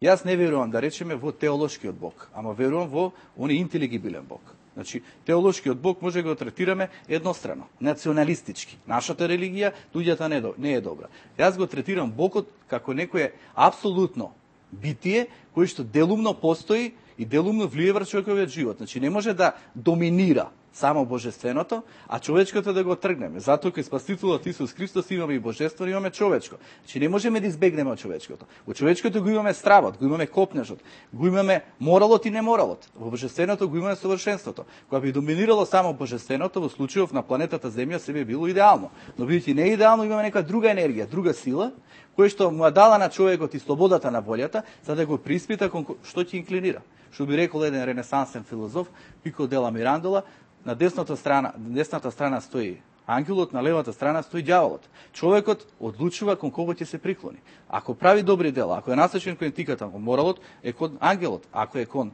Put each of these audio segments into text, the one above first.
Јас не верувам да речеме во теолошкиот Бог, ама верувам во оној интелигибилен Бог. Значи, теолошкиот Бог може да го третираме еднострано, националистички. Нашата религија, луѓето не е добра. Јас го третирам Богот како некое апсолутно битие, кој што делумно постои и делумно влие врз човековиот живот. Значи, не може да доминира само божественото, а човечкото да го тргнеме. Затоа кај Спасителот Исус Христос имаме и божествено, имаме човечко. Значи не можеме да избегнеме од човечкото. Во човечкото го имаме стравот, го имаме копнежот, го имаме моралот и неморалот. Во божественото го имаме совршенството. Кога би доминирало само божественото, во случајов на планетата Земја се би било идеално. Но бидејќи не е идеално, имаме некоја друга енергија, друга сила, која што му дала на човекот и слободата на волјата, за да го приспита кон што ќе инклинира. Што би рекол еден ренесансен филозоф, Пико дела Мирандола, на десната страна стои ангелот, на левата страна стои ѓаволот. Човекот одлучува кон кого ќе се приклони. Ако прави добри дела, ако е насочен кон етиката, кон моралот, е кон ангелот. Ако е кон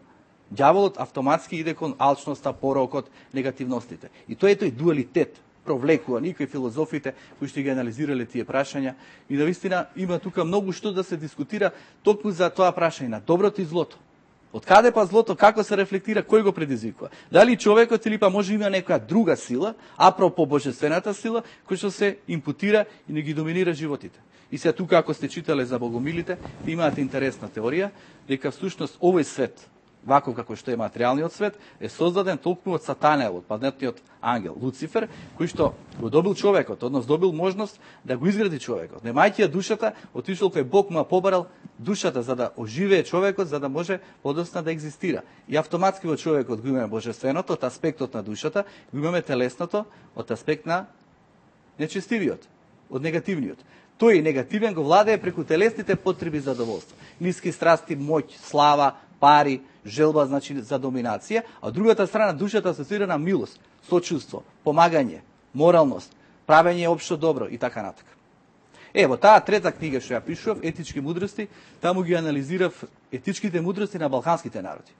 ѓаволот, автоматски иде кон алчноста, порокот, негативностите. И тоа е тој дуалитет провлекува никои филозофите кои што ги анализирале тие прашања и да вистина има тука многу што да се дискутира токму за тоа прашање на доброто и злото. Од каде па злото, како се рефлектира, кој го предизвикува? Дали човекот или па може има некоја друга сила, апропо божествената сила, која што се импутира и не ги доминира животите? И сега тука, ако сте читале за богомилите, имаат интересна теорија, дека всушност овој свет, ваков како што е материјалниот свет, е создаден толку од Сатанел, од паднатиот ангел, Луцифер, кој што го добил човекот, однос добил можност да го изгради човекот. Немајќи ја душата, отишол кај Бог му побарал душата за да оживее човекот, за да може подоцна да екзистира. И автоматски во човекот го имаме божественото, од аспектот на душата, го имаме телесното, од аспект на нечестивиот, од негативниот. Тој негативен го владее преку телесните потреби за задоволство. Ниски страсти, моќ, слава, пари, желба, значи за доминација, а од другата страна душата се асоцира на милост, сочувство, помагање, моралност, правење општо добро и така натака. Ево, таа трета книга што ја пишував, Етички мудрости, таму ги анализирав етичките мудрости на балканските народи.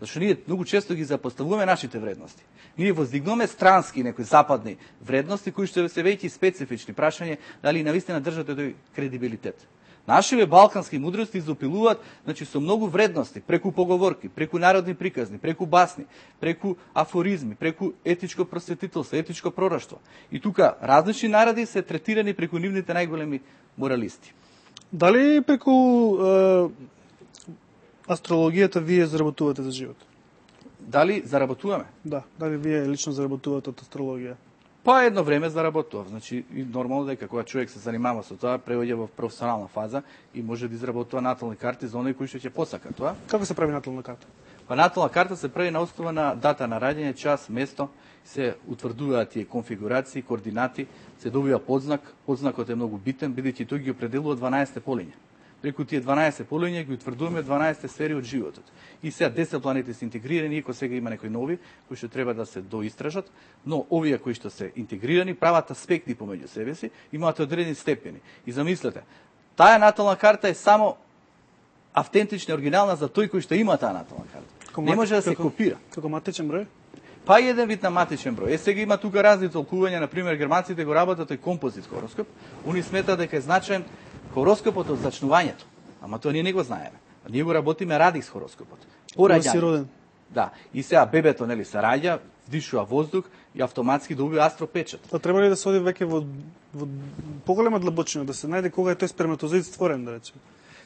Зашто ние многу често ги запоставуваме нашите вредности. Ние воздигнуваме странски некои западни вредности кои што се веќе специфични, прашање дали навистина држат тој кредибилитет. Нашиве балкански мудрости изопилуваат, значи со многу вредности, преку поговорки, преку народни приказни, преку басни, преку афоризми, преку етичко просветителство, етичко прораштво. И тука различни народи се третирани преку нивните најголеми моралисти. Дали преку астрологијата вие заработувате за живот? Дали заработуваме? Да, дали вие лично заработувате од астрологија? Па едно време заработував. Значи, нормално дека кога човек се занимава со тоа, преоѓа во професионална фаза и може да изработува натални карти за оние кои што ќе посака тоа. Како се прави натална карта? Па натална карта се прави на основа на дата на раѓање, час, место, се утврдуваат тие конфигурации, координати, се добива подзнак. Подзнакот е многу битен, бидејќи тој ги определува 12 полиња. Преку тие 12 полиња ги утврдуваме 12 сфери од животот. И сега 10 планети се интегрирани, иако сега има некои нови кои што треба да се доистражат, но овие кои што се интегрирани прават аспекти помеѓу себе си, имаат одредени степени. И замислете, таа натална карта е само автентична, оригинална за тој кој што има таа натална карта. Не може да се копира. Како матичен број? Па еден вид на матичен број. Сега има тука разни толкувања, на пример германците го работат тој композит хороскоп. Они сметаат дека е значаен хороскопот од зачнувањето. Ама тоа ние не го знаеме. Ние го работиме радикс хороскопот. Пораѓање. Да. И сега бебето нели се раѓа, вдишува воздух и автоматски добива астропечат. Тоа треба ли да се оди веќе во поголема длабочина, да се најде кога е тој сперматозоид створен, да речеме?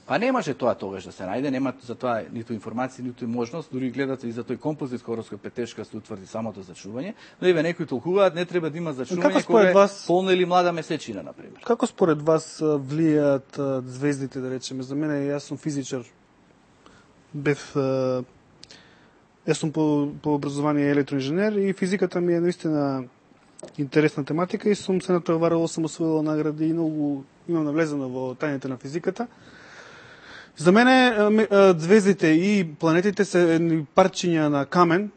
Па не може тоа тогаш да се најде, нема за тоа ниту информации, ниту можност, дури гледате и за тој композит хороскоп е тешко да се утврди самото зачнување, но еве некои толкуваат не треба да има зачнување кога е полна или млада месечина, на пример. Како според вас влијаат звездите, да речеме? За мене, јас сум физичар, јас сум по образование електроинженер и физиката ми е наистина интересна тематика и сум се натоварил, сум освоила награди и многу имам навлезено во тајните на физиката. За мене звездите и планетите се парчиња на камен,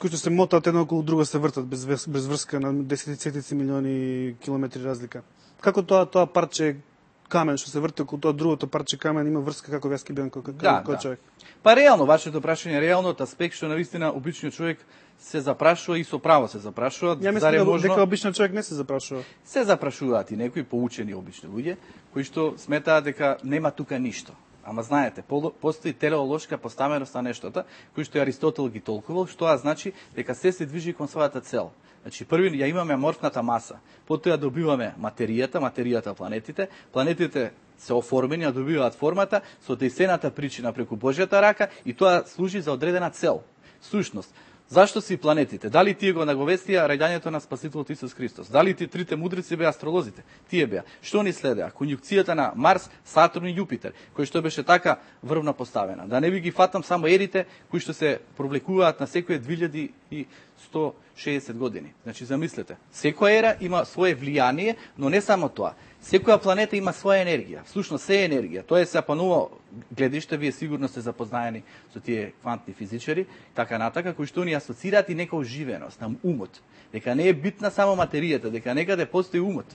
кои што се мотаат едно околу друго, се вртат без врска на десетици милиони километри разлика. Како тоа парче камен што се врти околу тоа другото парче камен има врска како јас ки бидам како човек? Па реално, вашето прашање реално од аспект што навистина обичниот човек се запрашува и со право се запрашува. Ја мислам дека обичниот човек не се запрашува. Се запрашуваат и некои поучени обични луѓе кои што сметаат дека нема тука ништо. Ама знаете, постои телеолошка поставеност на нештата, кој што Аристотел ги толкувал, што значи дека се движи кон својата цел. Значи, први ја имаме аморфната маса, потоа ја добиваме материјата планетите, планетите се оформени, ја добиваат формата со дејствената причина преку Божјата рака и тоа служи за одредена цел. Сушност, зашто си планетите? Дали тие го наговестија раѓањето на Спасителот Исус Христос? Дали тие трите мудрици беа астролозите? Тие беа. Што ни следеа? Конјункцијата на Марс, Сатурн и Јупитер, кој што беше така врвна поставена. Да не ви ги фатам само ерите кои што се провлекуваат на секој 2160 години. Значи, замислете, секоја ера има свое влијание, но не само тоа. Секоја планета има своја енергија. Всушност, се е енергија. Тоа е се апанува гледиште, вие сигурно сте запознаени со тие квантни физичари, така натака, кои што ни асоцираат и нека оживеност на умот. Дека не е битна само материјата, дека некаде постои умот,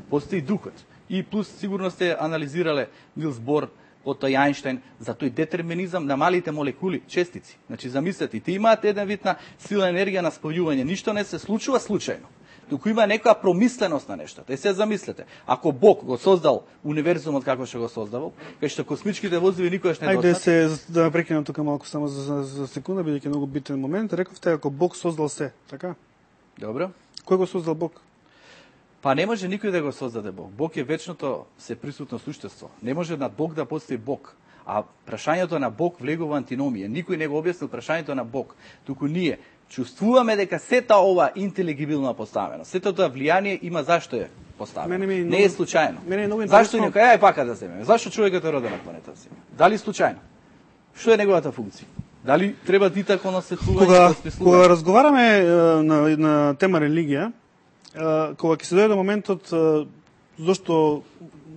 постои духот. И плюс сигурно сте анализирале Нилс Бор, потоа Ајнштајн, за тој детерминизам на малите молекули, честици. Значи, замислете, тие имаат еден вид на сила енергија на спојување. Ништо не се случува случајно. Туку има некоја промисленост на нештата. И се замислете, ако Бог го создал универзумот како што го создавал, кај што космичките возиви никогаш не доцнат. Ајде да прекинам тука малку само за секунда, бидејќи многу битен момент. Рековте ако Бог создал се, така? Добро. Кој го создал Бог? Па не може никој да го создаде Бог. Бог е вечното сеприсутно суштество. Не може над Бог да постои Бог. А прашањето на Бог влегува антиномија. Никој не го објаснил прашањето на Бог. Туку ние чувствуваме дека сета ова интелигибилна поставена. Сето тоа влијание има зашто е поставено. Не е случајно. Зашто некој ај пака да земеме? Зашто човекот е роден на планетата си? Дали случајно? Што е неговата функција? Дали треба дитако насветлување? Кога разговараме на тема религија, кога ќе се дојде моментот зашто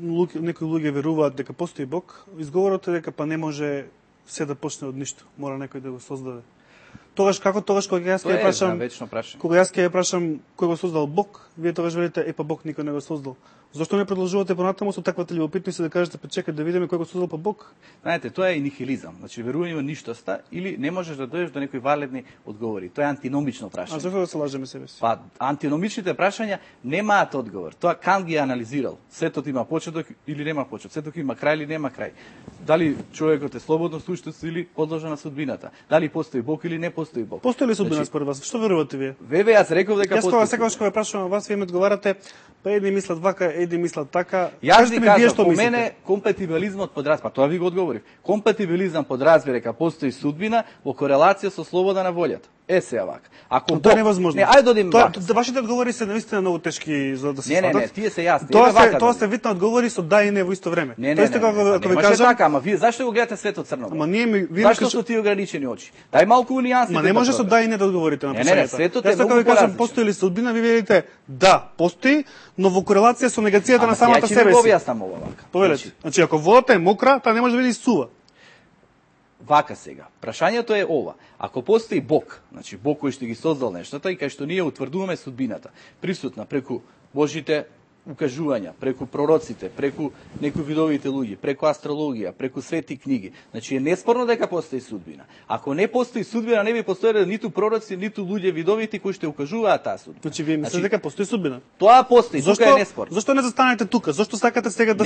некои луѓе веруваат дека постои Бог, изговорот е дека па не може се да почне од ништо, мора некој да го создаде. Тогаш кога јас ќе ја прашам кој го создал Бог, вие тогаш велите па Бог никој не го создал. Зошто не продолжувате понатаму со таквата љубопитност и да кажете па чекај да видиме кој го создал Бог? Знаете, тоа е нихилизам. Значи верување во ништоста или не можеш да дојдеш до некои валидни одговори. Тоа е антиномично прашање. А зошто да се лажеме себе си? Па антиномичните прашања немаат одговор. Тоа Кант ги анализирал. Светот има почеток или нема почеток. Светот има крај или нема крај. Дали човекот е слободно суштество или подложен на судбината? Дали постои Бог или не постои Бог? Постои ли судбина според вас? Што верувате вие? Јас реков дека постои. Јас секогаш кога прашувам вас, вие ми одговарате, па едни мислат вака, едни мислат така. Јас ви кажам, по мене компатибилизмот подразбира, тоа ви го одговорив. Компатибилизам подразбира дека постои судбина во корелација со слобода на волјата. Сега вака. Ако тоа не е возможно. Не, ајде додим вака. Вашите одговори се наистина многу тешки за да се сватат. Не, тие се јасни. Тоа се вид на одговори со да и не во исто време. Не, ако ви кажам така, ама вие зашто го гледате светот црно? Ама вие зашто со тие ограничени очи? Дај малку нијанси. Ма не може со да и не да одговорите на прашањето. Не, светот е многу поразличен. Постои ли судбина, ви велите да, постои, но во корелација со негацијата на самата себе си. Ја ќе го објаснам ова вака. Повелете. Значи ако водата е мокра, таа не може да биде сува. Вака сега. Прашањето е ова. Ако постои Бог, значи Бог кој што ги создал нештата и кај што ние утврдуваме судбината, присутна преку Божите укажувања, преку пророците, преку некои видовите луѓе, преку астрологија, преку свети книги. Значи е неспорно дека постои судбина. Ако не постои судбина, не би постоеле ниту пророци, ниту луѓе видовити кои што укажуваат таа судбина. Значи вие мислите дека постои судбина? Тоа постои, тука е неспорно. Зошто не застанете тука? Зошто сакате сега да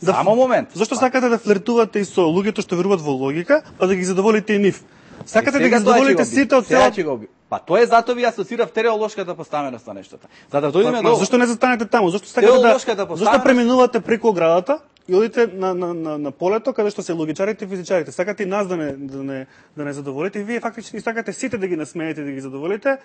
само момент. Зошто сакате да флиртувате и со луѓето што веруваат во логика, па да ги задоволите и нив? Сакате да ги задоволите сите од целата. Па тоа е затоа ви асоцирав телеолошката поставеност на нештата. За да дојдеме до зошто не застанете таму? Зошто сакате зошто преминувате преку оградата и одите на полето каде што се логичарите и физичарите? Сакате и нас да не задоволите, и вие фактички сакате сите да ги насмеете и да ги задоволите,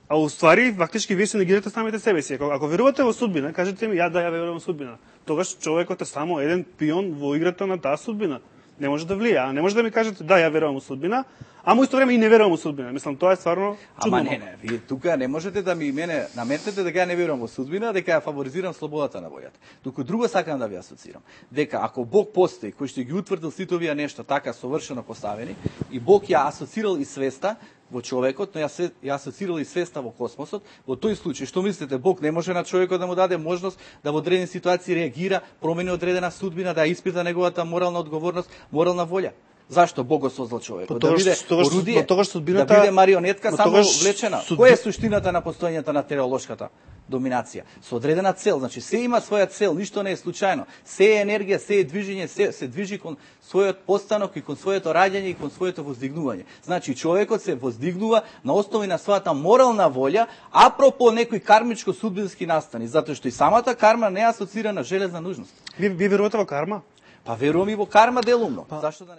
а уствари фактички вие се негирате самите себе си. Ако верувате во судбина, кажете ми ја верувам во судбина. Тогаш човекот е само еден пион во играта на таа судбина. Не може да влија, не може да ми кажете да, ја верувам во судбина, ама исто време и не верувам во судбина. Мислам, тоа е стварно чудно. Ама не, вие тука не можете да ми мене наметнете дека ја не верувам во судбина, дека ја фаворизирам слободата на волјата. Туку друго сакам да ви асоцирам, дека ако Бог постои, кој што ги утврдил сите овие нешта така совршено поставени, и Бог ја асоцирал и свеста во човекот, но ја асоцирал и свеста во космосот, во тој случај, што мислите, Бог не може на човекот да му даде можност да во одредени ситуации реагира, промени одредена судбина, да испита неговата морална одговорност, морална волја? Зашто Бог го создал човекот? Да биде орудие, да биде марионетка само влечена. Која е суштината на постоењето на телеолошката доминација. Со одредена цел, значи се има своја цел, ништо не е случајно. Се е енергија, се е движење, се движи кон својот постанок и кон своето раѓање и кон своето воздигнување. Значи човекот се воздигнува на основи на својата морална волја, апропо некои кармичко-судбински настани, затоа што и самата карма не е асоцирана железна нужност. Ви верувате во карма? Па верувам и во карма делумно. Зашто да не